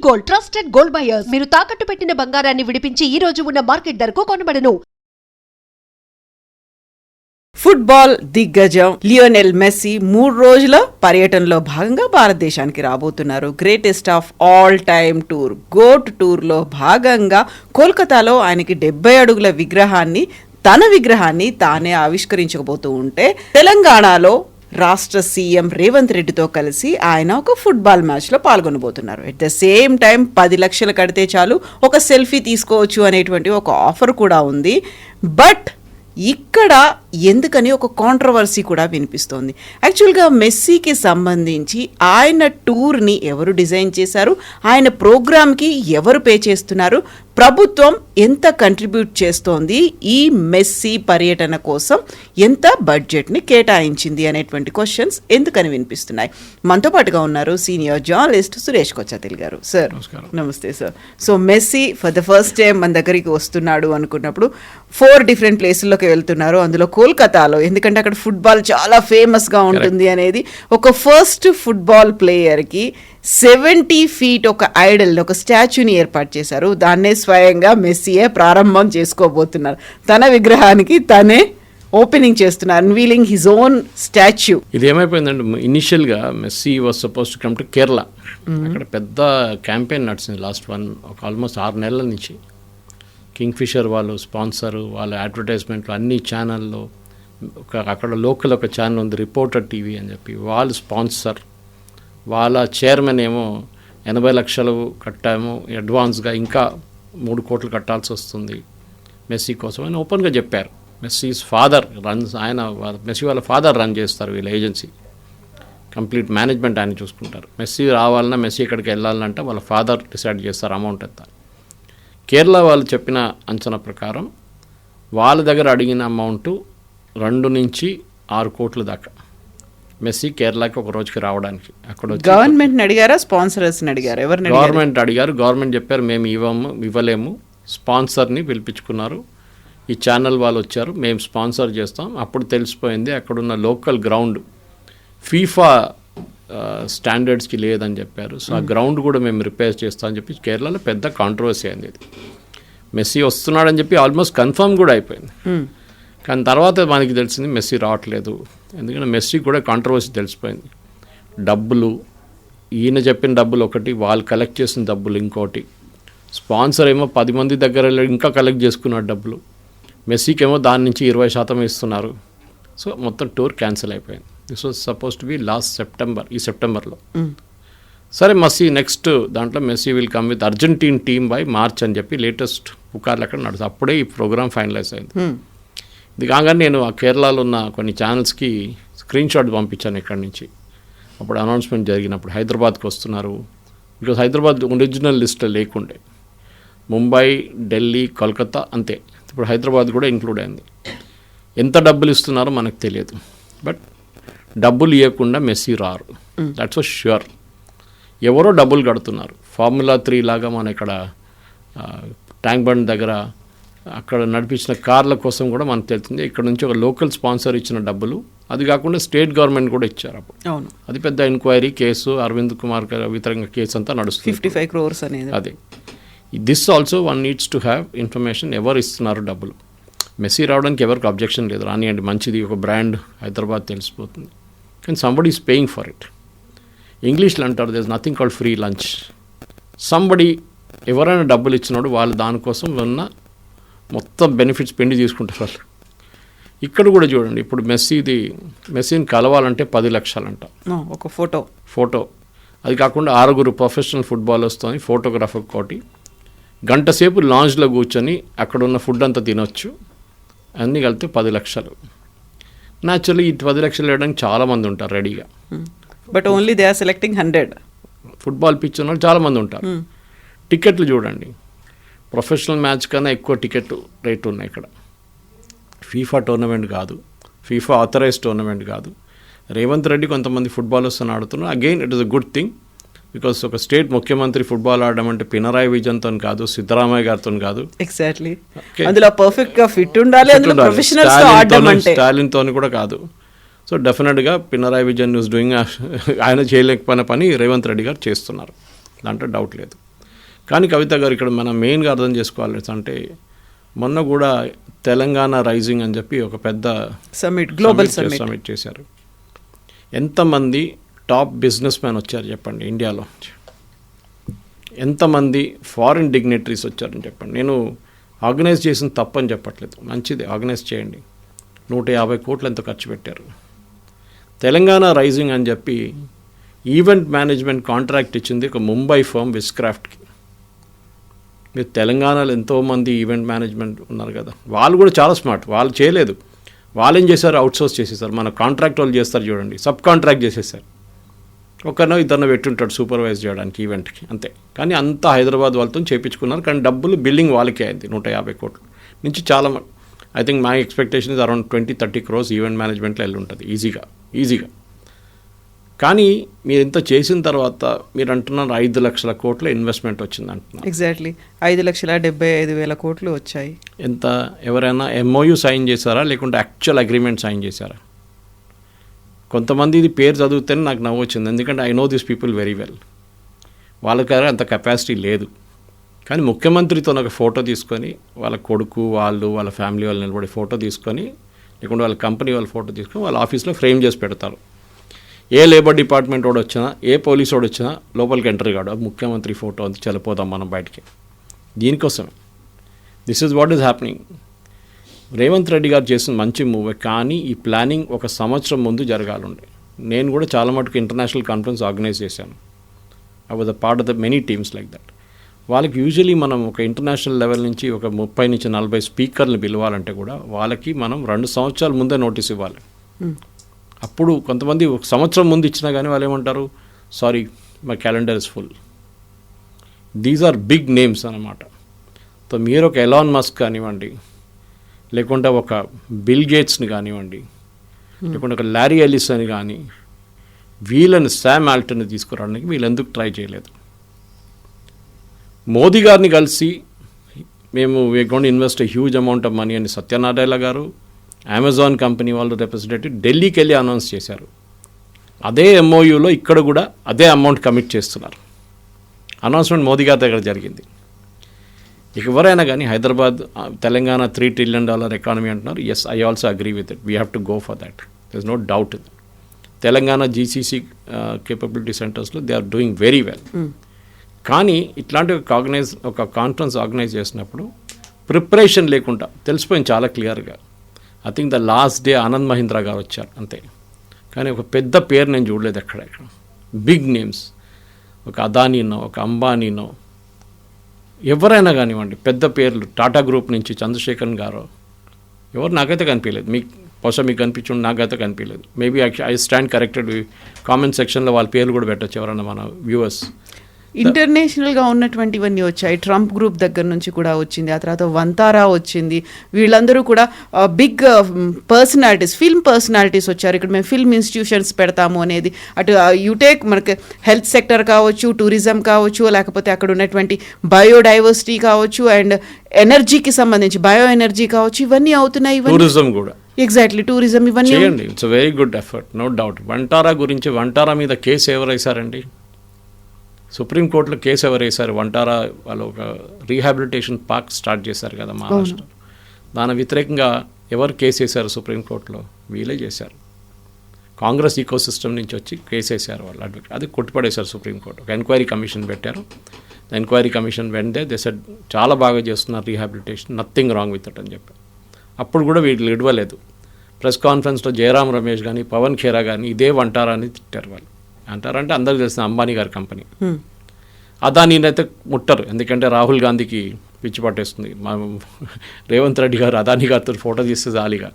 Gold, trusted gold buyers. మీరు తాకట్టు పెట్టిన బంగారాన్ని విడిపించి ఈ రోజు ఉన్న మార్కెట్ ధరకు కొనబడను. ఫుట్బాల్ దిగ్గజం లియోనెల్ మెస్సీ 3 రోజుల పర్యటనలో భాగంగా భారతదేశానికి రాబోతున్నారు. Greatest of all time tour, GOAT టూర్లో భాగంగా కోల్కతాలో ఆయనకి 70 అడుగుల తన విగ్రహాన్ని తానే ఆవిష్కరించబోతూ ఉంటే, తెలంగాణలో రాష్ట్ర సీఎం రేవంత్ రెడ్డితో కలిసి ఆయన ఒక ఫుట్బాల్ మ్యాచ్లో పాల్గొనబోతున్నారు. ఎట్ ద సేమ్ టైం 10 లక్షలు కడితే చాలు ఒక సెల్ఫీ తీసుకోవచ్చు అనేటువంటి ఒక ఆఫర్ కూడా ఉంది. బట్ ఇక్కడ ఎందుకని ఒక కాంట్రవర్సీ కూడా వినిపిస్తోంది. యాక్చువల్గా మెస్సీకి సంబంధించి ఆయన టూర్ని ఎవరు డిజైన్ చేశారు, ఆయన ప్రోగ్రామ్కి ఎవరు పే చేస్తున్నారు, ప్రభుత్వం ఎంత కంట్రిబ్యూట్ చేస్తోంది, ఈ మెస్సీ పర్యటన కోసం ఎంత బడ్జెట్ని కేటాయించింది అనేటువంటి క్వశ్చన్స్ ఎందుకని వినిపిస్తున్నాయి. మనతో పాటుగా ఉన్నారు సీనియర్ జర్నలిస్ట్ సురేష్ కొచ్చాతిల్ గారు. సార్ నమస్తే sir. So Messi for the first time మన దగ్గరికి వస్తున్నాడు అనుకున్నప్పుడు 4 డిఫరెంట్ ప్లేసుల్లోకి వెళ్తున్నారు, అందులో కోల్కతాలో, ఎందుకంటే అక్కడ ఫుట్బాల్ చాలా ఫేమస్గా ఉంటుంది అనేది. ఒక ఫస్ట్ ఫుట్బాల్ ప్లేయర్కి 70 feet ఒక ఐడల్, ఒక స్టాచ్యూని ఏర్పాటు చేశారు. దాన్నే స్వయంగా మెస్సీయే ప్రారంభం చేసుకోబోతున్నారు. తన విగ్రహానికి తనే ఓపెనింగ్ చేస్తున్నారు, అన్వీలింగ్ హిజ్ ఓన్ స్టాచ్యూ. ఇది ఏమైపోయిందంటే, ఇనిషియల్గా Messi was suppose to come to Kerala. అక్కడ పెద్ద క్యాంపెయిన్ నడిచింది లాస్ట్ ఒక ఆల్మోస్ట్ 6 నెలల నుంచి. కింగ్ ఫిషర్ వాళ్ళు స్పాన్సరు, వాళ్ళ అడ్వర్టైజ్మెంట్లు అన్ని ఛానల్లో, అక్కడ లోకల్ ఒక ఛానల్ ఉంది రిపోర్టర్ టీవీ అని చెప్పి, వాళ్ళు స్పాన్సర్, వాళ్ళ చైర్మన్ ఏమో 80 లక్షలు కట్టాము అడ్వాన్స్గా, ఇంకా 3 కోట్లు కట్టాల్సి వస్తుంది మెస్సీ కోసం అని ఓపెన్గా చెప్పారు. మెస్సీస్ ఫాదర్ మెస్సీ వాళ్ళ ఫాదర్ రన్ చేస్తారు వీళ్ళ ఏజెన్సీ, కంప్లీట్ మేనేజ్మెంట్ ఆయన చూసుకుంటారు. మెస్సీ రావాలన్నా, మెస్సీ ఇక్కడికి వెళ్ళాలంటే వాళ్ళ ఫాదర్ డిసైడ్ చేస్తారు అమౌంట్ ఎంత. కేరళ వాళ్ళు చెప్పిన అంచనా ప్రకారం వాళ్ళ దగ్గర అడిగిన అమౌంట్ 2 నుంచి 6 కోట్ల దాకా మెస్సీ కేరళకి ఒక రోజుకి రావడానికి. అక్కడ గవర్నమెంట్ అడిగారా, స్పాన్సర్స్ అడిగారు? ఎవరిని? గవర్నమెంట్ అడిగారు. గవర్నమెంట్ చెప్పారు మేము ఇవ్వలేము, స్పాన్సర్ని పిలిపించుకున్నారు. ఈ ఛానల్ వాళ్ళు వచ్చారు, మేము స్పాన్సర్ చేస్తాం. అప్పుడు తెలిసిపోయింది అక్కడున్న లోకల్ గ్రౌండ్ ఫీఫా స్టాండర్డ్స్కి లేదని చెప్పారు. సో ఆ గ్రౌండ్ కూడా మేము రిపేర్ చేస్తామని చెప్పి కేరళలో పెద్ద కాంట్రవర్సీ అయింది. ఇది మెస్సీ వస్తున్నాడని చెప్పి ఆల్మోస్ట్ కన్ఫర్మ్ కూడా అయిపోయింది. కానీ తర్వాత మనకి తెలిసింది మెస్సీ రావట్లేదు. ఎందుకంటే మెస్సీ కూడా కాంట్రవర్సీ తెలిసిపోయింది. డబ్బులు, ఈయన చెప్పిన డబ్బులు ఒకటి, వాళ్ళు కలెక్ట్ చేసిన డబ్బులు ఇంకోటి, స్పాన్సర్ ఏమో 10 మంది దగ్గర ఇంకా కలెక్ట్ చేసుకున్నారు డబ్బులు, మెస్సీకి ఏమో దాని నుంచి 20% ఇస్తున్నారు. సో మొత్తం టూర్ క్యాన్సిల్ అయిపోయింది. This was suppose to be ఈ సెప్టెంబర్లో. సరే మెస్సీ నెక్స్ట్ దాంట్లో Messi will come with Argentine team by March అని చెప్పి లేటెస్ట్ పుకార్లు అక్కడ నడుస్తుంది. అప్పుడే ఈ ప్రోగ్రామ్ ఫైనలైజ్ అయింది. ఇది కాగానే నేను ఆ కేరళలో ఉన్న కొన్ని ఛానల్స్కి స్క్రీన్ షాట్ పంపించాను ఇక్కడి నుంచి. అప్పుడు అనౌన్స్మెంట్ జరిగినప్పుడు హైదరాబాద్కి వస్తున్నారు, బికాజ్ హైదరాబాద్ ఒరిజినల్ లిస్ట్లో లేకుండే. ముంబై, ఢిల్లీ, కోల్కతా అంతే. ఇప్పుడు హైదరాబాద్ కూడా ఇంక్లూడ్ అయింది. ఎంత డబ్బులు ఇస్తున్నారో మనకు తెలియదు, బట్ డబ్బులు ఇవ్వకుండా మెస్సీ రారు, దట్స్ ఫర్ ష్యూర్. ఎవరో డబ్బులు కడుతున్నారు. ఫార్ములా 3 లాగా మన ఇక్కడ ట్యాంక్ బండ్ దగ్గర అక్కడ నడిపించిన కార్ల కోసం కూడా మనకు తెలుస్తుంది. ఇక్కడ నుంచి ఒక లోకల్ స్పాన్సర్ ఇచ్చిన డబ్బులు, అది కాకుండా స్టేట్ గవర్నమెంట్ కూడా ఇచ్చారు అప్పుడు. అవును, అది పెద్ద ఎంక్వైరీ కేసు, అరవింద్ కుమార్ వ్యతిరేకంగా కేసు అంతా నడుస్తుంది. 55 crores అనేది. అదే this also one needs to have information, ఎవరు ఇస్తున్నారు డబ్బులు. మెస్సీ రావడానికి ఎవరికి అబ్జెక్షన్ లేదు, రానియండి మంచిది, ఒక బ్రాండ్ హైదరాబాద్ తెలిసిపోతుంది. కానీ somebody is paying for it. ఇంగ్లీష్లో అంటారు there is nothing called free lunch. Somebody ఎవరైనా డబ్బులు ఇచ్చినాడు వాళ్ళు దానికోసం ఉన్న మొత్తం బెనిఫిట్స్ పెండి తీసుకుంటారు వాళ్ళు. ఇక్కడ కూడా చూడండి, ఇప్పుడు మెస్సీని కలవాలంటే 10 లక్షలంట ఒక ఫోటో. అది కాకుండా 6 ప్రొఫెషనల్ ఫుట్బాలర్స్తో ఫోటోగ్రాఫర్ కోటి, గంట సేపు లాంజ్లో కూర్చొని అక్కడ ఉన్న ఫుడ్ అంతా తినొచ్చు, అన్నీ కలిపితే 10 లక్షలు. న్యాచురల్లీ ఈ 10 లక్షలు వేయడానికి చాలామంది ఉంటారు రెడీగా. But only they are selecting 100. Football pitch ఉన్న వాళ్ళు చాలామంది ఉంటారు. టికెట్లు చూడండి, ప్రొఫెషనల్ మ్యాచ్ కన్నా ఎక్కువ టికెట్ రేట్ ఉన్నాయి ఇక్కడ. ఫీఫా టోర్నమెంట్ కాదు, ఫీఫా ఆథరైజ్ టోర్నమెంట్ కాదు. రేవంత్ రెడ్డి కొంతమంది ఫుట్బాలర్స్ అని ఆడుతున్నారు. Again it is a good thing, because ఒక స్టేట్ ముఖ్యమంత్రి ఫుట్బాల్ ఆడడం అంటే పినరాయి విజయన్తో కాదు, సిద్ధరామయ్య గారితో కాదు. ఎగ్జాక్ట్లీ, అందులో పర్ఫెక్ట్ గా ఫిట్ ఉండాలి, స్టాలిన్తో కూడా కాదు. సో డెఫినెట్గా పినరాయి విజయన్ ఈజ్ డూయింగ్, ఆయన చేయలేకపోయిన పని రేవంత్ రెడ్డి గారు చేస్తున్నారు, దాంట్లో డౌట్ లేదు. కానీ కవిత గారు ఇక్కడ మనం మెయిన్గా అర్థం చేసుకోవాలి అంటే మొన్న కూడా తెలంగాణ రైజింగ్ అని చెప్పి ఒక పెద్ద గ్లోబల్ సమిట్ చేశారు. ఎంతమంది టాప్ బిజినెస్ మ్యాన్ వచ్చారు చెప్పండి ఇండియాలో, ఎంతమంది ఫారిన్ డిగ్నిటరీస్ వచ్చారని చెప్పండి. నేను ఆర్గనైజ్ చేసిన తప్పని చెప్పట్లేదు, మంచిది, ఆర్గనైజ్ చేయండి. 150 కోట్లు ఎంతో ఖర్చు పెట్టారు. తెలంగాణ రైజింగ్ అని చెప్పి ఈవెంట్ మేనేజ్మెంట్ కాంట్రాక్ట్ ఇచ్చింది ఒక ముంబై ఫర్మ్ విస్క్రాఫ్ట్కి. మీరు తెలంగాణలో ఎంతోమంది ఈవెంట్ మేనేజ్మెంట్ ఉన్నారు కదా, వాళ్ళు కూడా చాలా స్మార్ట్. వాళ్ళు చేయలేదు, వాళ్ళు ఏం చేశారు, అవుట్సోర్స్ చేసేసారు. మన కాంట్రాక్ట్ వాళ్ళు చేస్తారు చూడండి, సబ్ కాంట్రాక్ట్ చేసేసారు. ఒకరినో ఇద్దరినో పెట్టుంటాడు సూపర్వైజ్ చేయడానికి ఈవెంట్కి, అంతే. కానీ అంతా హైదరాబాద్ వాళ్ళతో చేయించుకున్నారు. కానీ డబ్బులు బిల్డింగ్ వాళ్ళకే అయింది 150 కోట్లు నుంచి. చాలా I think my expectation is around 20-30 crores event మేనేజ్మెంట్లో వెళ్ళి ఉంటుంది ఈజీగా. కానీ మీరు ఇంత చేసిన తర్వాత మీరు అంటున్నారు 5 లక్షల కోట్ల ఇన్వెస్ట్మెంట్ వచ్చింది అంటున్నారు. ఎగ్జాక్ట్లీ 5,75,000 కోట్లు వచ్చాయి. ఎంత, ఎవరైనా MOU సైన్ చేశారా లేకుంటే యాక్చువల్ అగ్రిమెంట్ సైన్ చేశారా? కొంతమంది ఇది పేరు చదివితేనే నాకు నవ్వు వచ్చింది, ఎందుకంటే I know this people very well. వాళ్ళకి అంత కెపాసిటీ లేదు. కానీ ముఖ్యమంత్రితో ఒక ఫోటో తీసుకొని వాళ్ళ కొడుకు వాళ్ళ ఫ్యామిలీ వాళ్ళు నిలబడి ఫోటో తీసుకొని, లేకుంటే వాళ్ళ కంపెనీ వాళ్ళ ఫోటో తీసుకొని వాళ్ళ ఆఫీస్లో ఫ్రేమ్ చేసి పెడతారు. ఏ లేబర్ డిపార్ట్మెంట్ వాడు వచ్చినా, ఏ పోలీసు వాడు వచ్చినా లోపలికి ఎంటర్ కాడు, ముఖ్యమంత్రి ఫోటో అంతా చనిపోతాం మనం బయటికి. దీనికోసమే this is what is happening. Revanth Reddy గారు చేసిన మంచి మూవే, కానీ ఈ ప్లానింగ్ 1 సంవత్సరం ముందు జరగాలండి. నేను కూడా చాలా మటుకు ఇంటర్నేషనల్ కాన్ఫరెన్స్ ఆర్గనైజ్ చేశాను. I was a part of the many teams like that. వాళ్ళకి యూజువలీ మనం ఒక ఇంటర్నేషనల్ లెవెల్ నుంచి ఒక 30 నుంచి 40 స్పీకర్లు పిలవాలంటే కూడా వాళ్ళకి మనం 2 సంవత్సరాల ముందే నోటీస్ ఇవ్వాలి. అప్పుడు కొంతమంది 1 సంవత్సరం ముందు ఇచ్చినా కానీ వాళ్ళు ఏమంటారు, sorry my calendar is full. These are big names అన్నమాట. సో మీరు ఒక ఎలాన్ మస్క్ కానివ్వండి, లేకుంటే ఒక బిల్ గేట్స్ని కానివ్వండి, లేకుంటే ఒక లారీ ఎలిస్ అని కానీ, వీళ్ళని శామ్ ఆల్టన్ని తీసుకురావడానికి వీళ్ళు ఎందుకు ట్రై చేయలేదు? మోదీ గారిని కలిసి మేము we gonna invest huge amount of money అని సత్యనారాయణ గారు, అమెజాన్ కంపెనీ వాళ్ళు రిప్రజెంటేటివ్ ఢిల్లీకి వెళ్ళి అనౌన్స్ చేశారు. అదే MOUలో ఇక్కడ కూడా అదే అమౌంట్ కమిట్ చేస్తున్నారు. అనౌన్స్మెంట్ మోదీ గారి దగ్గర జరిగింది. ఎవరైనా కానీ హైదరాబాద్ తెలంగాణ $3 trillion ఎకానమీ అంటున్నారు. Yes, I also agree with it. We have to go for that. There is no doubt in that. Telangana GCC capability సెంటర్స్లో they are doing very well. కానీ ఇట్లాంటి ఒక కాన్ఫరెన్స్ ఆర్గనైజ్ చేసినప్పుడు ప్రిపరేషన్ లేకుండా తెలిసిపోయింది చాలా క్లియర్గా. I think the last day Anand Mahindra గారు వచ్చారు అంతే. కానీ ఒక పెద్ద పేరు నేను చూడలేదు ఎక్కడ. బిగ్ నేమ్స్, ఒక అదానీనో, ఒక అంబానీనో, ఎవరైనా కానివ్వండి పెద్ద పేర్లు, టాటా గ్రూప్ నుంచి చంద్రశేఖరన్ గారు, ఎవరు నాకైతే కనిపించలేదు. బహుశా మీకు కనిపించండి, నాకైతే కనిపించలేదు. Maybe I stand corrected. Comment సెక్షన్లో వాళ్ళ పేర్లు కూడా పెట్టచ్చు ఎవరైనా మన వ్యూవర్స్. ఇంటర్నేషనల్గా ఉన్నటువంటివన్నీ వచ్చాయి. ట్రంప్ గ్రూప్ దగ్గర నుంచి కూడా వచ్చింది, ఆ తర్వాత వంతారా వచ్చింది. వీళ్ళందరూ కూడా బిగ్ పర్సనాలిటీస్, ఫిల్మ్ పర్సనాలిటీస్ వచ్చారు. ఇక్కడ మేము ఫిల్మ్ ఇన్స్టిట్యూషన్స్ పెడతాము అనేది, అటు యూటేక్ మనకి హెల్త్ సెక్టర్ కావచ్చు, టూరిజం కావచ్చు, లేకపోతే అక్కడ ఉన్నటువంటి బయోడైవర్సిటీ కావచ్చు, అండ్ ఎనర్జీకి సంబంధించి బయో ఎనర్జీ కావచ్చు, ఇవన్నీ అవుతున్నాయి. టూరిజం కూడా ఎగ్జాక్ట్లీ, టూరిజం ఇవన్నీ చేయండి. It's very good effort, no doubt. Vantara గురించి, వంటారా మీద కేసు ఎవరు వేశారండి? సుప్రీంకోర్టులో కేసు ఎవరు వేశారు? వంటారా వాళ్ళు ఒక రీహాబిలిటేషన్ పార్క్ స్టార్ట్ చేశారు కదా మహారాష్ట్ర. దాని వ్యతిరేకంగా ఎవరు కేసు వేశారు సుప్రీంకోర్టులో? వీళ్ళే చేశారు. కాంగ్రెస్ ఈకో సిస్టమ్ నుంచి వచ్చి కేసు వేశారు వాళ్ళు అడ్వకేట్. అది కొట్టుపడేశారు సుప్రీంకోర్టు. ఒక ఎంక్వైరీ కమిషన్ పెట్టారు. ఎంక్వైరీ కమిషన్ వెంటే దే సెడ్ చాలా బాగా చేస్తున్నారు rehabilitation, nothing wrong with it అని చెప్పారు. అప్పుడు కూడా వీళ్ళు ఇవ్వలేదు. ప్రెస్ కాన్ఫరెన్స్లో జయరాం రమేష్ కానీ, పవన్ ఖేరా కానీ ఇదే వంటారా అని తిట్టారు వాళ్ళు. అంటారంటే అందరికీ తెలిసిన అంబానీ గారి కంపెనీ. అదానీనైతే ముట్టరు, ఎందుకంటే రాహుల్ గాంధీకి పిచ్చి పట్టేస్తుంది. రేవంత్ రెడ్డి గారు అదానీ గారితో ఫోటో తీస్తే జాలీగా,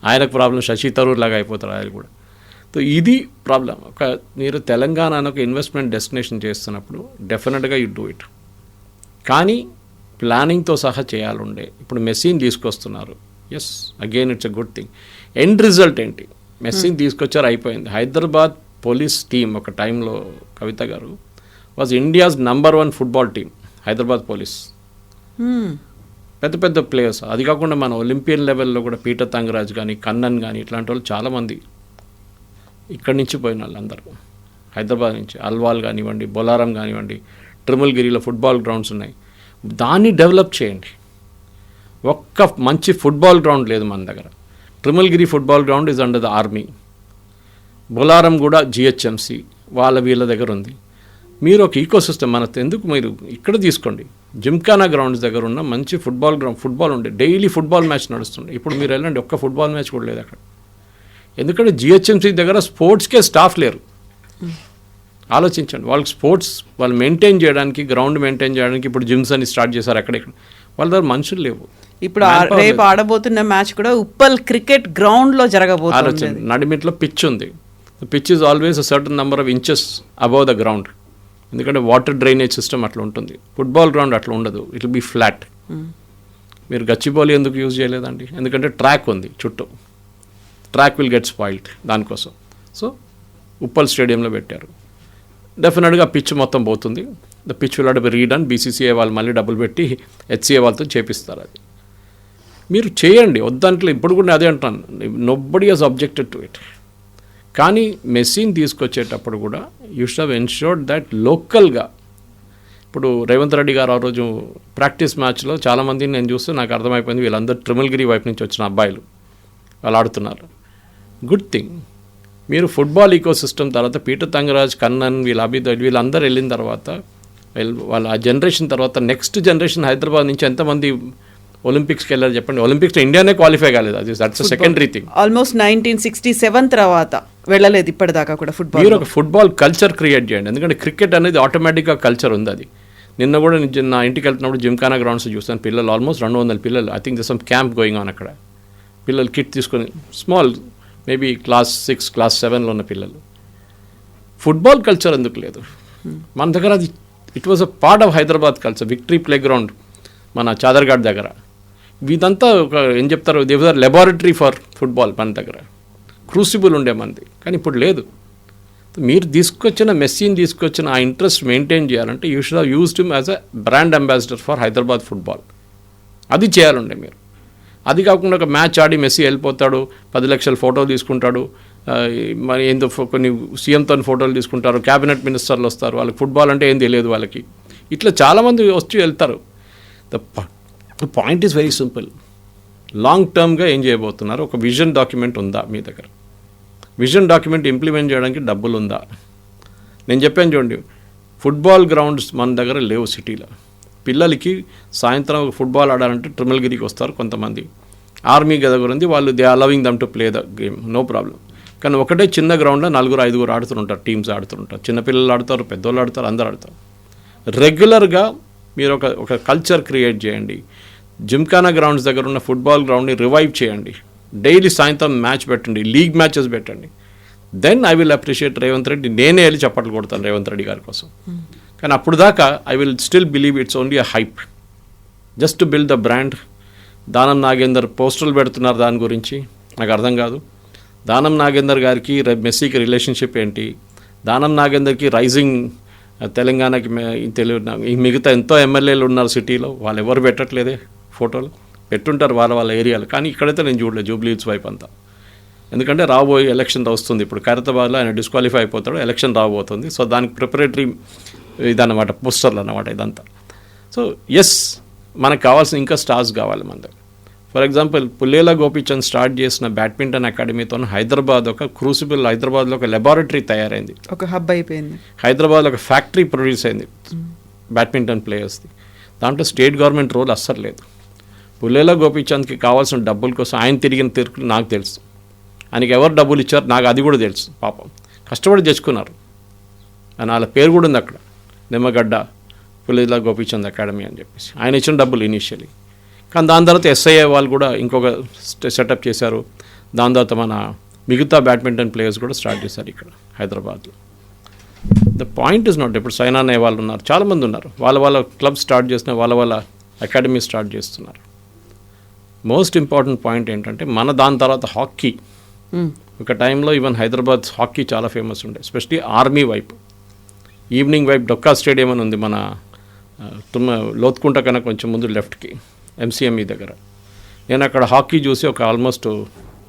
ఆయనకు ప్రాబ్లం శశి తరూర్ లాగా అయిపోతారు ఆయన కూడా. సో ఇది ప్రాబ్లం. మీరు తెలంగాణ ఒక ఇన్వెస్ట్మెంట్ డెస్టినేషన్ చేస్తున్నప్పుడు డెఫినెట్గా యూ డూ ఇట్, కానీ ప్లానింగ్తో సహా చేయాలండే. ఇప్పుడు మెస్సీని తీసుకొస్తున్నారు. Yes, again it's a good thing. End result ఏంటి? మెస్సీని తీసుకొచ్చారు, అయిపోయింది. హైదరాబాద్ పోలీస్ టీమ్ ఒక టైంలో కవిత గారు was India's #1 football team. Hyderabad police పెద్ద పెద్ద ప్లేయర్స్. అది కాకుండా మన ఒలింపియన్ లెవెల్లో కూడా పీటర్ తంగరాజ్ కానీ, కన్నన్ కానీ ఇట్లాంటి వాళ్ళు చాలామంది ఇక్కడి నుంచి పోయిన వాళ్ళందరూ హైదరాబాద్ నుంచి. అల్వాల్ కానివ్వండి, బొలారం కానివ్వండి, తిరుమలగిరిలో ఫుట్బాల్ గ్రౌండ్స్ ఉన్నాయి. దాన్ని డెవలప్ చేయండి. ఒక్క మంచి ఫుట్బాల్ గ్రౌండ్ లేదు మన దగ్గర. Tirumalagiri football ground is under the army. Bolarum కూడా జిహెచ్ఎంసి వీళ్ళ దగ్గర ఉంది. మీరు ఒక ఈకో సిస్టమ్ ఎందుకు మీరు ఇక్కడ తీసుకోండి. జిమ్ఖానా గ్రౌండ్స్ దగ్గర ఉన్న మంచి ఫుట్బాల్ ఉండే డైలీ ఫుట్బాల్ మ్యాచ్ నడుస్తుంది. ఇప్పుడు మీరు వెళ్ళండి, ఒక్క ఫుట్బాల్ మ్యాచ్ కూడా లేదు అక్కడ. ఎందుకంటే జిహెచ్ఎంసీ దగ్గర స్పోర్ట్స్కే స్టాఫ్ లేరు. ఆలోచించండి, వాళ్ళకి స్పోర్ట్స్ వాళ్ళు మెయింటైన్ చేయడానికి, గ్రౌండ్ మెయింటైన్ చేయడానికి ఇప్పుడు జిమ్స్ అని స్టార్ట్ చేశారు అక్కడెక్కడ. వాళ్ళ దగ్గర మనుషులు లేవు. ఇప్పుడు రేపు ఆడబోతున్న మ్యాచ్ కూడా ఉప్పల్ క్రికెట్ గ్రౌండ్ లో జరగబోతుంది. నడిమిట్లో పిచ్ ఉంది. Pitch is always a certain number of inches above the ground. ఎందుకంటే వాటర్ డ్రైనేజ్ సిస్టమ్ అట్లా ఉంటుంది. ఫుట్బాల్ గ్రౌండ్ అట్లా ఉండదు, ఇట్ విల్ బీ ఫ్లాట్. మీరు గచ్చిబౌలి ఎందుకు యూజ్ చేయలేదండి? ఎందుకంటే ట్రాక్ ఉంది చుట్టూ. ట్రాక్ విల్ గెట్ స్పాయిల్డ్ దానికోసం. సో ఉప్పల్ స్టేడియంలో పెట్టారు. డెఫినెట్గా పిచ్ మొత్తం పోతుంది. The pitch will be Radeon. BCCI వాళ్ళు మళ్ళీ డబ్బులు పెట్టి హెచ్సీఏ వాళ్ళతో చేపిస్తారు. అది మీరు చేయండి, వద్దంటే. ఇప్పుడు కూడా అదే అంటాను, nobody has objected to it. కానీ మెస్సీని తీసుకొచ్చేటప్పుడు కూడా you should have ensured that లోకల్గా. ఇప్పుడు రేవంత్ రెడ్డి గారు ఆ రోజు ప్రాక్టీస్ మ్యాచ్లో చాలామందిని నేను చూస్తే నాకు అర్థమైపోయింది, వీళ్ళందరూ తిరుమలగిరి వైపు నుంచి వచ్చిన అబ్బాయిలు వాళ్ళు ఆడుతున్నారు. Good thing. మీరు ఫుట్బాల్ ఈకో సిస్టమ్ తర్వాత పీటర్ తంగరాజ్, కన్నన్, వీళ్ళందరూ వెళ్ళిన తర్వాత వాళ్ళ ఆ జనరేషన్ తర్వాత నెక్స్ట్ జనరేషన్ హైదరాబాద్ నుంచి ఎంతమంది ఒలింపిక్స్కి వెళ్ళారు చెప్పండి? ఒలింపిక్స్లో ఇండియానే క్వాలిఫై కాలేదు. అది దట్స్ సెకండరీ థింగ్. ఆల్మోస్ట్ 1967 తర్వాత వెళ్ళలేదు ఇప్పటిదాకా కూడా ఫుట్బాల్. మీరు ఒక ఫుట్బాల్ కల్చర్ క్రియేట్ చేయండి. ఎందుకంటే క్రికెట్ అనేది ఆటోమేటిక్గా కల్చర్ ఉంది. అది నిన్న కూడా నా ఇంటికి వెళ్తున్నప్పుడు జిమ్ఖానా గ్రౌండ్స్ చూస్తాను. పిల్లలు ఆల్మోస్ట్ 200 పిల్లలు. I think this some camp going on అక్కడ. పిల్లలు కిట్ తీసుకొని స్మాల్ మేబీ క్లాస్ 6, క్లాస్ 7లో ఉన్న పిల్లలు. ఫుట్బాల్ కల్చర్ ఎందుకు లేదు మన దగ్గర? అది it was a part of Hyderabad culture. Victory play ground మన చాదర్ఘాట్ దగ్గర. ఇదంతా ఒక ఏం చెప్తారు, దేవర్ లెబారెటరీ ఫర్ ఫుట్బాల్ మన దగ్గర. క్రూసిబుల్ ఉండే మంది, కానీ ఇప్పుడు లేదు. మీరు మెస్సీని తీసుకొచ్చిన ఆ ఇంట్రెస్ట్ మెయింటైన్ చేయాలంటే you should have used him as a brand ambassador for Hyderabad football. అది చేయాలండి మీరు. అది కాకుండా ఒక మ్యాచ్ ఆడి మెస్సీ వెళ్ళిపోతాడు, 10 లక్షల ఫోటోలు తీసుకుంటాడు, మరి ఏందో కొన్ని సీఎంతో ఫోటోలు తీసుకుంటారు, క్యాబినెట్ మినిస్టర్లు వస్తారు, వాళ్ళకి ఫుట్బాల్ అంటే ఏం తెలియదు వాళ్ళకి. ఇట్లా చాలామంది వచ్చి వెళ్తారు. The point is very simple. Long టర్మ్గా ఏం చేయబోతున్నారు? ఒక విజన్ డాక్యుమెంట్ ఉందా మీ దగ్గర? విజన్ డాక్యుమెంట్ ఇంప్లిమెంట్ చేయడానికి డబ్బులు ఉందా? నేను చెప్పాను చూడండి, ఫుట్బాల్ గ్రౌండ్స్ మన దగ్గర లేవు సిటీలో. పిల్లలకి సాయంత్రం ఫుట్బాల్ ఆడాలంటే తిరుమలగిరికి వస్తారు కొంతమంది. ఆర్మీ దగ్గర ఉంది, వాళ్ళు they allowing them to play the game, no problem. కానీ ఒకటే చిన్న గ్రౌండ్లో 4-5 ఆడుతుంటారు, టీమ్స్ ఆడుతుంటారు. చిన్నపిల్లలు ఆడతారు, పెద్దోళ్ళు ఆడతారు, అందరూ ఆడతారు. రెగ్యులర్గా మీరు ఒక కల్చర్ క్రియేట్ చేయండి. జిమ్ఖానా గ్రౌండ్స్ దగ్గర ఉన్న ఫుట్బాల్ గ్రౌండ్ని రివైవ్ చేయండి. డైలీ సాయంత్రం మ్యాచ్ పెట్టండి, లీగ్ మ్యాచెస్ పెట్టండి. Then I will appreciate Revanth Reddy. నేనే వెళ్ళి చప్పట్లు కొడతాను రేవంత్ రెడ్డి గారి కోసం. కానీ అప్పుడు దాకా I will still believe it's only a hype, just to build the brand. Danam Nagender పోస్టర్లు పెడుతున్నారు దాని గురించి, నాకు అర్థం కాదు. దానం నాగేందర్ గారికి మెస్సీకి రిలేషన్షిప్ ఏంటి? దానం నాగేందర్కి రైజింగ్ తెలంగాణకి మిగతా ఎంతో ఎమ్మెల్యేలు ఉన్నారు సిటీలో, వాళ్ళు ఎవరు పెట్టట్లేదే ఫోటోలు. పెట్టుంటారు వాళ్ళ ఏరియాలో, కానీ ఇక్కడైతే నేను చూడలేదు జూబ్లీ హిల్స్ వైపు అంతా. ఎందుకంటే రాబోయే ఎలక్షన్ వస్తుంది. ఇప్పుడు ఖైరతాబాద్లో ఆయన డిస్క్వాలిఫై అయిపోతాడు, ఎలక్షన్ రాబోతుంది. సో దానికి ప్రిపరేటరీ ఇదన్నమాట, పోస్టర్లు అన్నమాట ఇదంతా. సో ఎస్, మనకు కావాల్సిన ఇంకా స్టార్స్ కావాలి మన దగ్గర. ఫర్ ఎగ్జాంపుల్ పుల్లేల గోపీచంద్ స్టార్ట్ చేసిన బ్యాడ్మింటన్ అకాడమీతో హైదరాబాద్ ఒక క్రూసిబుల్, హైదరాబాద్లో ఒక లెబారెటరీ తయారైంది, ఒక హబ్ అయిపోయింది. హైదరాబాద్లో ఒక ఫ్యాక్టరీ ప్రొడ్యూస్ అయింది బ్యాడ్మింటన్ ప్లేయర్స్ది. దాంట్లో స్టేట్ గవర్నమెంట్ రోల్ అస్సలు లేదు. పుల్లేల గోపీచంద్కి కావాల్సిన డబ్బుల కోసం ఆయన తిరిగిన తిరుగులు నాకు తెలుసు. ఆయనకి ఎవరు డబ్బులు ఇచ్చారు నాకు అది కూడా తెలుసు. పాపం కష్టపడి తెచ్చుకున్నారు. అని వాళ్ళ పేరు కూడా ఉంది అక్కడ, నిమ్మగడ్డ పుల్లేల గోపీచంద్ అకాడమీ అని చెప్పేసి. ఆయన ఇచ్చిన డబ్బులు ఇనీషియలీ. కానీ దాని తర్వాత ఎస్ఐఏ వాళ్ళు కూడా ఇంకొక సెటప్ చేశారు. దాని తర్వాత మన మిగతా బ్యాడ్మింటన్ ప్లేయర్స్ కూడా స్టార్ట్ చేశారు ఇక్కడ హైదరాబాద్లో. ద పాయింట్ ఇస్ నాట్, ఇప్పుడు సైనా అనే వాళ్ళు ఉన్నారు, చాలామంది ఉన్నారు, వాళ్ళ క్లబ్ స్టార్ట్ చేసిన, వాళ్ళ అకాడమీ స్టార్ట్ చేస్తున్నారు. మోస్ట్ ఇంపార్టెంట్ పాయింట్ ఏంటంటే మన దాని తర్వాత హాకీ. ఒక టైంలో ఈవెన్ హైదరాబాద్ హాకీ చాలా ఫేమస్ ఉండే, ఎస్పెషలీ ఆర్మీ వైపు. ఈవినింగ్ వైపు డొక్కా స్టేడియం అని ఉంది మన లోతుకుంట కన్నా కొంచెం ముందు లెఫ్ట్కి, ఎంసీఎంఈ దగ్గర. నేను అక్కడ హాకీ చూసి ఆల్మోస్ట్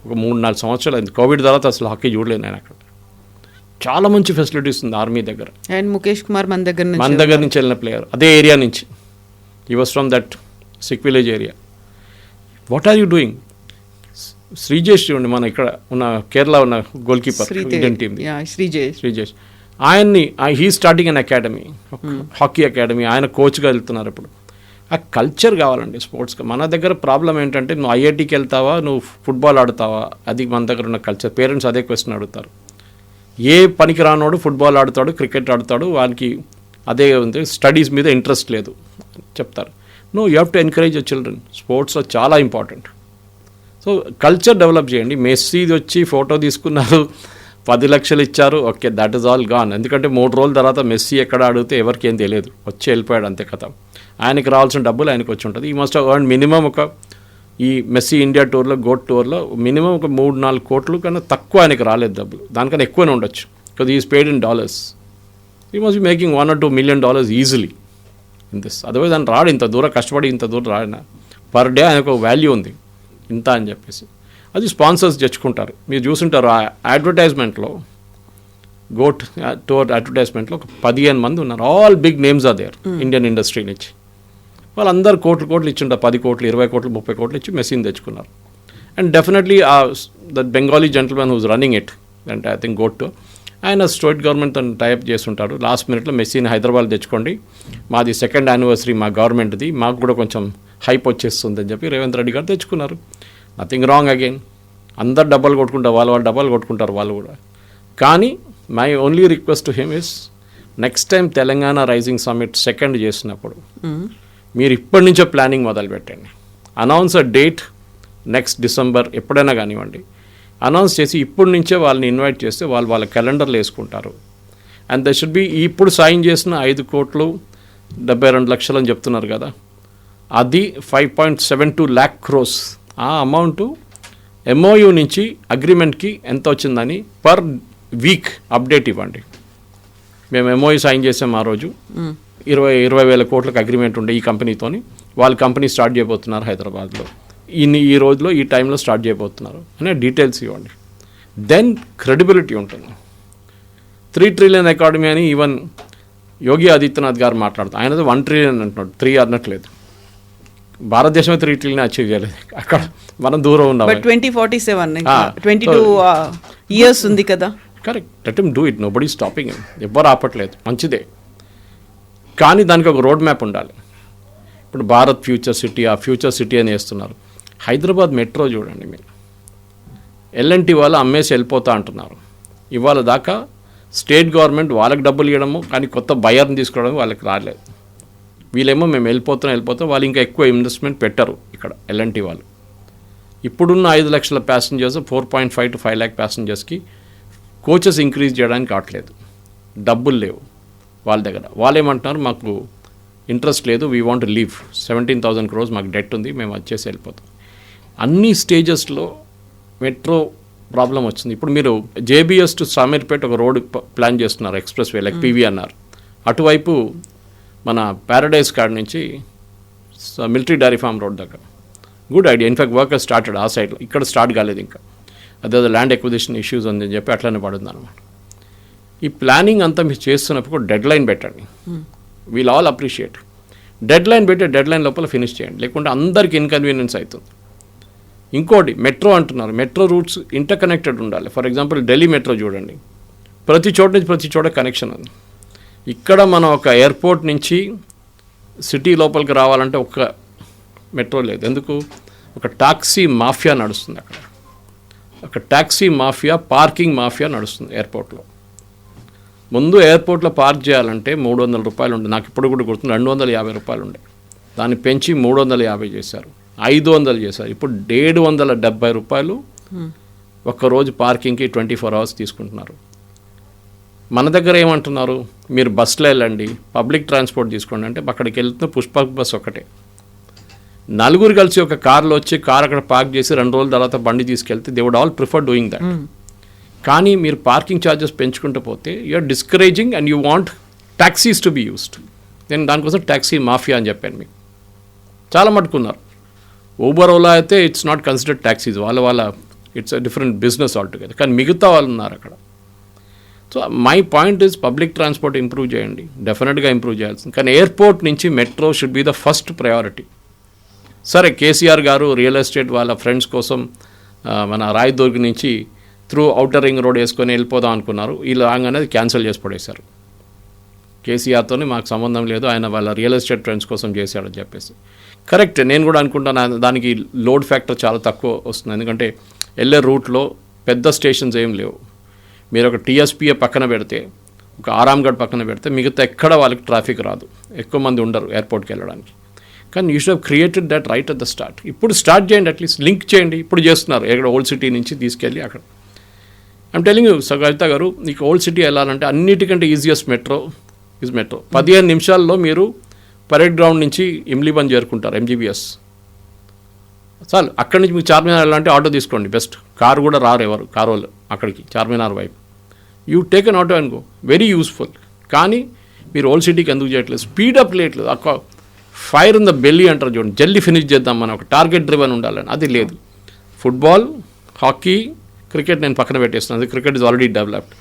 ఒక 3-4 సంవత్సరాలు అయింది. కోవిడ్ తర్వాత అసలు హాకీ చూడలేదు నేను అక్కడ. చాలా మంచి ఫెసిలిటీస్ ఉంది ఆర్మీ దగ్గర. అండ్ ముఖేష్ కుమార్ మన దగ్గర నుంచి వెళ్ళిన ప్లేయర్, అదే ఏరియా నుంచి. He was from that sick village area. What are you doing? Sreejesh చూడండి, మన ఇక్కడ ఉన్న కేరళ ఉన్న goalkeeper Indian team Sreejesh, ఆయన్ని he starting an academy, hockey academy, ఆయన కోచ్గా వెళ్తున్నారు. ఇప్పుడు ఆ కల్చర్ కావాలండి స్పోర్ట్స్కి. మన దగ్గర ప్రాబ్లం ఏంటంటే నువ్వు ఐఐటీకి వెళ్తావా, నువ్వు ఫుట్బాల్ ఆడుతావా, అది మన దగ్గర ఉన్న కల్చర్. పేరెంట్స్ అదే క్వశ్చన్ అడుగుతారు. ఏ పనికి రానోడు ఫుట్బాల్ ఆడుతాడు, క్రికెట్ ఆడుతాడు, వానికి అదే ఉంది, స్టడీస్ మీద ఇంట్రెస్ట్ లేదు చెప్తారు. No, you have to encourage your children. స్పోర్ట్స్లో చాలా ఇంపార్టెంట్. సో కల్చర్ డెవలప్ చేయండి. మెస్సీ వచ్చి ఫోటో తీసుకున్నారు, 10 లక్షలు ఇచ్చారు, okay, that is all gone. ఎందుకంటే 3 రోజుల తర్వాత మెస్సీ ఎక్కడ అడిగితే ఎవరికి ఏం తెలియదు, వచ్చి వెళ్ళిపోయాడు, అంతే కథ. ఆయనకి రావాల్సిన డబ్బులు ఆయనకు వచ్చి ఉంటుంది. ఈ మస్ట్ ఎర్న్ మినిమం ఈ మెస్సీ ఇండియా టూర్లో, గోట్ టూర్లో మినిమం 3-4 కోట్లు కన్నా తక్కువ ఆయనకి రాలేదు డబ్బులు, దానికన్నా ఎక్కువనే ఉండొచ్చు. Because is paid in dollars. He must be making $1 or $2 million easily in this. Otherwise ఆయన రాడు, ఇంత దూరం కష్టపడి ఇంత దూరం రాడిన. పర్ డే ఆయనకు ఒక వాల్యూ ఉంది ఇంత అని చెప్పేసి. అది స్పాన్సర్స్ తెచ్చుకుంటారు. మీరు చూసుంటారు ఆ అడ్వర్టైజ్మెంట్లో, గోట్ టూర్ అడ్వర్టైజ్మెంట్లో ఒక 15 మంది ఉన్నారు. All big names are there Indian industry నుంచి. వాళ్ళందరూ కోట్లు ఇచ్చింటారు, 10 కోట్లు, 20 కోట్లు, 30 కోట్లు ఇచ్చి మెస్సీని తెచ్చుకున్నారు. And definitely that Bengali gentlemen who's running it, అంటే ఐ థింక్ గోట్, ఆయన స్టేట్ గవర్నమెంట్ తను టైప్ చేస్తుంటాడు. లాస్ట్ మినిట్లో మెస్సీని హైదరాబాద్ తెచ్చుకోండి, మాది 2nd anniversary మా గవర్నమెంట్ది, మాకు కూడా కొంచెం హైప్ వచ్చేస్తుంది అని చెప్పి రేవంత్ రెడ్డి గారు తెచ్చుకున్నారు. Nothing wrong again. అందరు డబ్బాలు కొట్టుకుంటారు, వాళ్ళు డబ్బాలు కొట్టుకుంటారు వాళ్ళు కూడా. కానీ my only request to him is, next time Telangana rising summit 2nd చేసినప్పుడు మీరు ఇప్పటి నుంచో ప్లానింగ్ మొదలు పెట్టండి. Announce a date next December ఎప్పుడైనా కానివ్వండి, అనౌన్స్ చేసి ఇప్పటి నుంచే వాళ్ళని ఇన్వైట్ చేస్తే వాళ్ళు వాళ్ళ క్యాలెండర్లు వేసుకుంటారు. అండ్ దే షుడ్ బి ఇప్పుడు సైన్ చేసిన 5,72 లక్షలు అని చెప్తున్నారు కదా, అది 5.72 lakh crores. ఆ అమౌంట్ ఎంఓయూ నుంచి అగ్రిమెంట్కి ఎంత వచ్చిందని పర్ వీక్ అప్డేట్ ఇవ్వండి. మేము ఎంఓయూ సైన్ చేసాం ఆ రోజు, 20,000 కోట్లకు అగ్రిమెంట్ ఉండే ఈ కంపెనీతోని, వాళ్ళు కంపెనీ స్టార్ట్ చేయబోతున్నారు హైదరాబాద్లో, ఈ రోజులో ఈ టైంలో స్టార్ట్ చేయబోతున్నారు అనే డీటెయిల్స్ ఇవ్వండి. దెన్ క్రెడిబిలిటీ ఉంటుంది. 3 trillion ఎకాడమీ అని ఈవెన్ యోగి ఆదిత్యనాథ్ గారు మాట్లాడుతారు. ఆయనది 1 trillion అంటున్నాడు, 3 అనట్లేదు. భారతదేశమే 3 trillion అచీవ్ చేయలేదు, అక్కడ మనం దూరం ఉన్నాం. 2047 22 years ఉంది కదా. Correct, let him do it, nobody stopping him, ఎవ్వరు ఆపట్లేదు, మంచిదే. కానీ దానికి ఒక రోడ్ మ్యాప్ ఉండాలి. ఇప్పుడు భారత్ ఫ్యూచర్ సిటీ, ఆ ఫ్యూచర్ సిటీ అని వేస్తున్నారు. హైదరాబాద్ మెట్రో చూడండి మీరు, ఎల్ఎన్టీ వాళ్ళు అమ్మేసి వెళ్ళిపోతా అంటున్నారు. ఇవాళ దాకా స్టేట్ గవర్నమెంట్ వాళ్ళకి డబ్బులు ఇవ్వడము, కానీ కొత్త బయర్ని తీసుకోవడం వాళ్ళకి రాలేదు. వీళ్ళేమో మేము వెళ్ళిపోతాం, వాళ్ళు ఇంకా ఎక్కువ ఇన్వెస్ట్మెంట్ పెట్టరు ఇక్కడ ఎల్ఎన్టీ వాళ్ళు. ఇప్పుడున్న 5 లక్షల ప్యాసింజర్స్ 4.5 to 5 lakh ప్యాసింజర్స్కి కోచెస్ ఇంక్రీజ్ చేయడానికి కావట్లేదు, డబ్బులు లేవు వాళ్ళ దగ్గర. వాళ్ళు ఏమంటున్నారు, మాకు ఇంట్రెస్ట్ లేదు, we want to leave, 17,000 crores మాకు డెట్ ఉంది, మేము వచ్చేసి వెళ్ళిపోతాం. అన్ని స్టేజెస్లో మెట్రో ప్రాబ్లం వచ్చింది. ఇప్పుడు మీరు జేబీఎస్ టు సామీర్పేట ఒక రోడ్ ప్లాన్ చేస్తున్నారు, ఎక్స్ప్రెస్ వే, లైక్ పీవీ అన్నారు. అటువైపు మన ప్యారడైజ్ కార్డ్ నుంచి మిలిటరీ డైరీ ఫార్మ్ రోడ్ దగ్గర, good idea. In fact work started ఆ సైడ్లో, ఇక్కడ స్టార్ట్ కాలేదు ఇంకా, అదే ల్యాండ్ ఎక్విజిషన్ ఇష్యూస్ ఉందని చెప్పి అట్లనే పడుతుంది అనమాట. ఈ ప్లానింగ్ అంతా మీరు చేస్తున్నప్పుడు డెడ్ లైన్ పెట్టండి. We'll all appreciate. Dead line పెట్టి డెడ్ లైన్ లోపల ఫినిష్ చేయండి, లేకుంటే అందరికి ఇన్కన్వీనియన్స్ అవుతుంది. ఇంకోటి మెట్రో అంటున్నారు, మెట్రో రూట్స్ ఇంటర్ కనెక్టెడ్ ఉండాలి. ఫర్ ఎగ్జాంపుల్ ఢిల్లీ మెట్రో చూడండి, ప్రతి చోట నుంచి ప్రతి చోట కనెక్షన్ ఉంది. ఇక్కడ మనం ఒక ఎయిర్పోర్ట్ నుంచి సిటీ లోపలికి రావాలంటే ఒక్క మెట్రో లేదు. ఎందుకు? ఒక టాక్సీ మాఫియా నడుస్తుంది అక్కడ, ఒక టాక్సీ మాఫియా, పార్కింగ్ మాఫియా నడుస్తుంది ఎయిర్పోర్ట్లో. ముందు ఎయిర్పోర్ట్లో పార్క్ చేయాలంటే 300 రూపాయలు ఉండే, నాకు ఇప్పుడు కూడా గుర్తుంది, 250 రూపాయలు ఉండే, దాన్ని పెంచి 350 చేశారు, 500 చేశారు. ఇప్పుడు 770 రూపాయలు ఒక్కరోజు పార్కింగ్కి 24 hours తీసుకుంటున్నారు. మన దగ్గర ఏమంటున్నారు, మీరు బస్సులో వెళ్ళండి, పబ్లిక్ ట్రాన్స్పోర్ట్ తీసుకోండి అంటే అక్కడికి వెళ్తున్న పుష్పక్ బస్ ఒకటే. 4 కలిసి ఒక కార్లో వచ్చి కార్ అక్కడ పార్క్ చేసి 2 రోజుల తర్వాత బండి తీసుకెళ్తే they would all prefer doing that. కానీ మీరు పార్కింగ్ ఛార్జెస్ పెంచుకుంటూ పోతే you're discouraging and you want taxis to be used. నేను దానికోసం ట్యాక్సీ మాఫియా అని చెప్పాను మీకు. చాలా మట్టుకున్నారు. ఊబర్, ఓలా అయితే ఇట్స్ నాట్ కన్సిడర్డ్ ట్యాక్సీస్, వాళ్ళ it's a different business altogether. కానీ మిగతా వాళ్ళు ఉన్నారు అక్కడ. So my point is public transport improve చేయండి, డెఫినెట్గా ఇంప్రూవ్ చేయాల్సింది. కానీ ఎయిర్పోర్ట్ నుంచి metro should be the first priority. సరే కేసీఆర్ గారు రియల్ ఎస్టేట్ వాళ్ళ ఫ్రెండ్స్ కోసం మన రాయదుర్గ్ నుంచి త్రూ ఔటర్ రింగ్ రోడ్ వేసుకొని వెళ్ళిపోదాం అనుకున్నారు. ఈ లాంగ్ అనేది క్యాన్సిల్ చేసి పడేశారు. కేసీఆర్తో మాకు సంబంధం లేదు, ఆయన వాళ్ళ రియల్ ఎస్టేట్ ఫ్రెండ్స్ కోసం చేశాడని చెప్పేసి. కరెక్ట్, నేను కూడా అనుకుంటాను దానికి లోడ్ ఫ్యాక్టర్ చాలా తక్కువ వస్తుంది. ఎందుకంటే వెళ్ళే రూట్లో పెద్ద స్టేషన్స్ ఏం లేవు. మీరు ఒక టీఎస్పీఏ పక్కన పెడితే, ఒక ఆరాంగఢ్ పక్కన పెడితే మిగతా ఎక్కడ వాళ్ళకి ట్రాఫిక్ రాదు, ఎక్కువ మంది ఉండరు ఎయిర్పోర్ట్కి వెళ్ళడానికి. కానీ you should have created that right at the start. ఇప్పుడు స్టార్ట్ చేయండి, అట్లీస్ట్ లింక్ చేయండి. ఇప్పుడు చేస్తున్నారు, ఎక్కడ ఓల్డ్ సిటీ నుంచి తీసుకెళ్ళి అక్కడ. ఐమ్ టెలింగ్ యూ కవిత గారు, నీకు ఓల్డ్ సిటీ వెళ్ళాలంటే అన్నిటికంటే ఈజియెస్ట్ మెట్రో ఈజ్ మెట్రో. 15 నిమిషాల్లో మీరు పరేడ్ గ్రౌండ్ నుంచి ఇమ్లీబన్ చేరుకుంటారు, ఎంజీబీఎస్ చాలు. అక్కడి నుంచి మీకు చార్మినార్ వెళ్ళాలంటే ఆటో తీసుకోండి బెస్ట్. కారు కూడా రారు ఎవరు, కారు వాళ్ళు అక్కడికి చార్మినార్ వైపు. You take an auto and go, very useful. కానీ మీరు ఓల్డ్ సిటీకి ఎందుకు చేయట్లేదు? స్పీడప్ లేట్లేదు. ఒక ఫైర్ ఇన్ ద బెల్లీ అంటారు చూడండి, జల్దీ ఫినిష్ చేద్దాం మనం, ఒక టార్గెట్ డ్రివెన్ ఉండాలని, అది లేదు. ఫుట్బాల్, హాకీ, క్రికెట్ నేను పక్కన పెట్టేస్తున్నాను, అది cricket is already developed.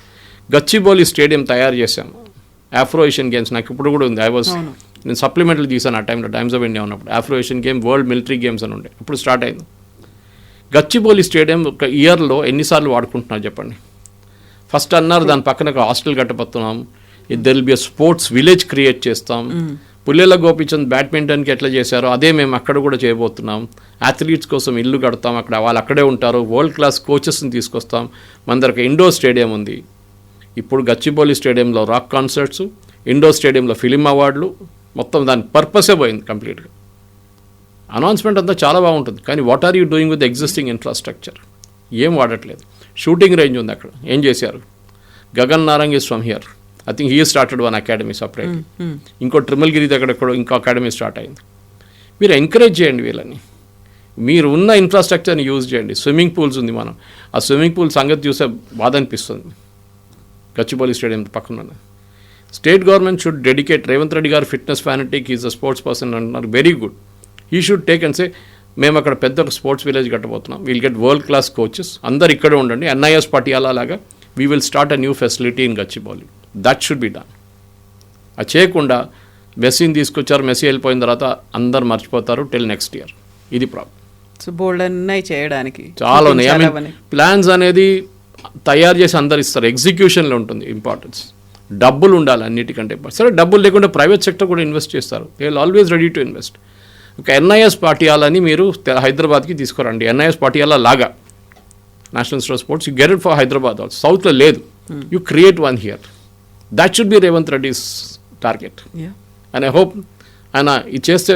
Gachibowli stadium తయారు చేశాము, ఆఫ్రో ఏషియన్ గేమ్స్ నాకు ఇప్పుడు కూడా ఉంది. నేను సప్లిమెంట్లు తీసాను ఆ టైంలో, టైమ్స్ ఆఫ్ ఇండియా ఉన్నప్పుడు. Afro Asian game, world military games అని ఉండే, ఇప్పుడు స్టార్ట్ అయింది. గచ్చిబౌలి స్టేడియం ఒక ఇయర్లో ఎన్నిసార్లు వాడుకుంటున్నారు చెప్పండి. ఫస్ట్ అన్నారు దాని పక్కన ఒక హాస్టల్ కట్టబోతున్నాం, there will be sports village create చేస్తాం. పుల్లెల గోపిచంద్ బ్యాడ్మింటన్కి ఎట్లా చేశారో అదే మేము అక్కడ కూడా చేయబోతున్నాం. అథ్లీట్స్ కోసం ఇల్లు కడతాం, అక్కడ వాళ్ళు అక్కడే ఉంటారు, వరల్డ్ క్లాస్ కోచెస్ని తీసుకొస్తాం. మన దగ్గర ఇండోర్ స్టేడియం ఉంది. ఇప్పుడు గచ్చిబౌలి స్టేడియంలో రాక్ కాన్సర్ట్స్, ఇండోర్ స్టేడియంలో ఫిలిం అవార్డులు, మొత్తం దాని పర్పసే పోయింది కంప్లీట్గా. అనౌన్స్మెంట్ అంతా చాలా బాగుంటుంది, కానీ what are you doing with existing infrastructure? ఏం వాడట్లేదు. షూటింగ్ రేంజ్ ఉంది అక్కడ, ఏం చేశారు? Gagan Narang is from here, I think he started one academy separate. ఇంకో ట్రిమల్గిరి దగ్గర ఎక్కడో ఇంకో అకాడమీ స్టార్ట్ అయింది. మీరు ఎంకరేజ్ చేయండి వీళ్ళని, మీరు ఉన్న ఇన్ఫ్రాస్ట్రక్చర్ని యూజ్ చేయండి. స్విమ్మింగ్ పూల్స్ ఉంది, మనం ఆ స్విమ్మింగ్ పూల్ సంగతి చూసే బాధ అనిపిస్తుంది. గచ్చిబౌలి స్టేడియం పక్కన state government should dedicate. Revanth Reddy garu fitness fanatic, is a sports person అంటున్నారు, very good. He should take and say మేము అక్కడ పెద్ద స్పోర్ట్స్ విలేజ్ కట్టబోతున్నాం, we'll get world class coaches, అందరు ఇక్కడే ఉండండి. ఎన్ఐఎస్ పటియాలా లాగా we will start a new facility in Gachibowli. That should be done. అది చేయకుండా మెస్సీని తీసుకొచ్చారు, మెస్సీ వెళ్ళిపోయిన తర్వాత అందరు మర్చిపోతారు టిల్ నెక్స్ట్ ఇయర్. ఇది ప్రాబ్లం. సో బోల్డ్ అన్నీ చేయడానికి చాలా ఉన్నాయి. ఐ మీన్ ప్లాన్స్ అనేది తయారు చేసి అందరు ఇస్తారు, ఎగ్జిక్యూషన్లో ఉంటుంది ఇంపార్టెన్స్. డబ్బులు ఉండాలి అన్నిటికంటే. సరే డబ్బులు లేకుండా ప్రైవేట్ సెక్టర్ కూడా ఇన్వెస్ట్ చేస్తారు, they will always ready to invest. ఒక ఎన్ఐఎస్ పాటియాలని మీరు హైదరాబాద్కి తీసుకురండి, ఎన్ఐఎస్ పాటియాలా లాగా national institute of sports. You get it for Hyderabad also, సౌత్లో లేదు. You create one here. That should be Revanth Reddy's target. And I hope ఆయన ఇది చేస్తే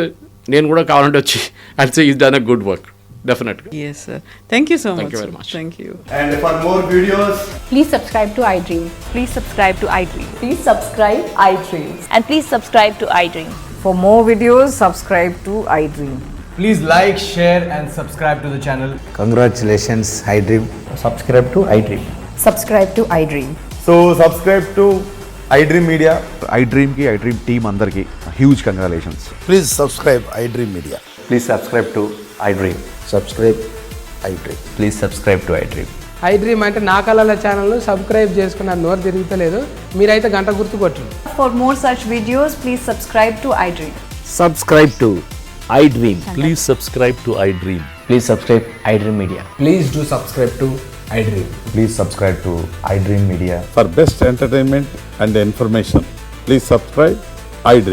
నేను కూడా కావాలంటే వచ్చి and say is done a good work. Definitely. Yes, sir. Thank you so much. Thank you very much. Thank you. And for more videos, Please subscribe to iDream. Please subscribe to iDream. Please subscribe iDream. And please subscribe to iDream. For more videos, subscribe to iDream. please like, share and subscribe to the channel. Congratulations, iDream. Subscribe to iDream. Subscribe to iDream. So subscribe to iDream Media. iDream ki iDream team andarki huge congratulations. Please subscribe iDream Media. Please subscribe to iDream. Subscribe iDream. Please subscribe to iDream. iDream అంటే నా కళల ఛానల్ను subscribe చేసుకున్న నోరు తిరుగుతలేదు, మీరైతే గంట గుర్తు కొట్టండి. For more such videos, please subscribe to iDream. Subscribe to iDream. Please subscribe to iDream. Please subscribe iDream Media. Please do subscribe to iDream. Please subscribe to iDream Media. For best entertainment and information, please subscribe iDream.